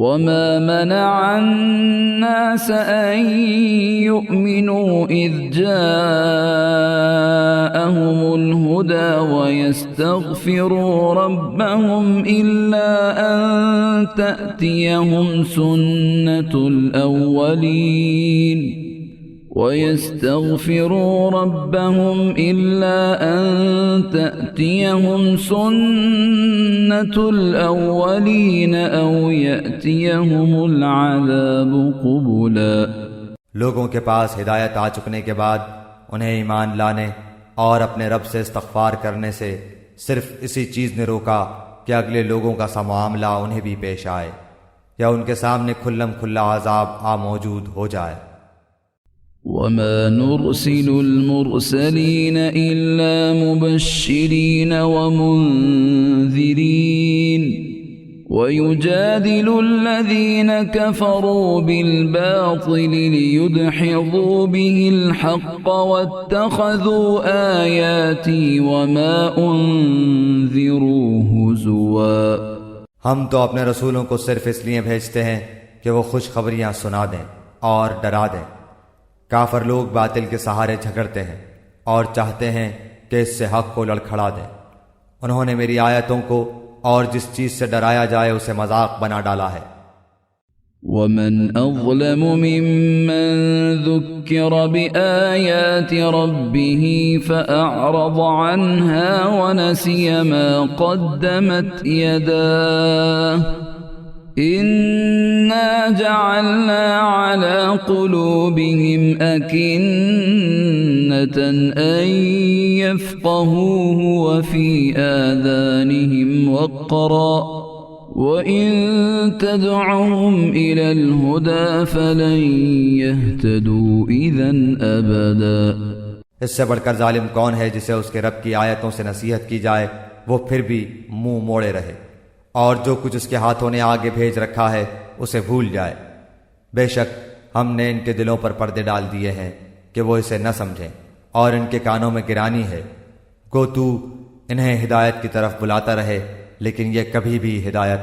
वमा मनअन्नास अन युमिनू is जाअहुमुल हुदा वयस्तग़फिरू रब्बहुम इल्ला अन तअतियहुम सुन्नतुल अव्वलीन वयस्तग़फिरू रब्बहुम इल्ला अन तअतियहुम सुन्नतुल अव्वलीन औ यअतियहुमुल अज़ाबु क़ुबुला। लोगों के पास हिदायत आ चुकने के बाद उन्हें ईमान लाने और अपने रब से इस्तग़फ़ार करने से सिर्फ इसी चीज़ ने रोका कि अगले लोगों का सा मामला उन्हें भी पेश आए या उनके सामने खुल्लम खुल्ला अज़ाब आ मौजूद हो जाए। वमा नुरसिलुल मुरसलीन इल्ला मुबश्शिरीन व मुन्ज़िरीन वयुजादिलुल्लज़ीन कफ़रू बिलबातिल लियुदहिज़ू बिहिल हक़्क़ वत्तख़ज़ू आयाती वमा उन्ज़िरू हुज़ुवा। हम तो अपने रसूलों को सिर्फ इसलिए भेजते हैं कि वो खुशखबरियाँ सुना दें और डरा दें। काफिर लोग बातिल के सहारे झगड़ते हैं और चाहते हैं कि इससे हक को लड़खड़ा दें। उन्होंने मेरी आयतों को और जिस चीज से डराया जाए उसे मजाक बना डाला है। वमन अज़लमु मिम्मन ज़ुक्किर बिआयाति रब्बिही फ़अअरज़ अन्हा वनसिय मा क़द्दमत यदाह इन्ना जअलना अला क़ुलूबिहिम अकिन्नतन अन यफ़क़हूहु व फ़ी आज़ानिहिम वक़रा व इन तदअहुम इलल हुदा फ़लन यहतदू इज़न अबदा। इससे बढ़कर जालिम कौन है जिसे उसके रब की आयतों से नसीहत की जाए वो फिर भी मुंह मोड़े रहे और जो कुछ उसके हाथों ने आगे भेज रखा है उसे भूल जाए। बेशक हमने इनके दिलों पर पर्दे डाल दिए हैं कि वो इसे न समझें और इनके कानों में गिरानी है। गो तू इन्हें हिदायत की तरफ बुलाता रहे लेकिन ये कभी भी हिदायत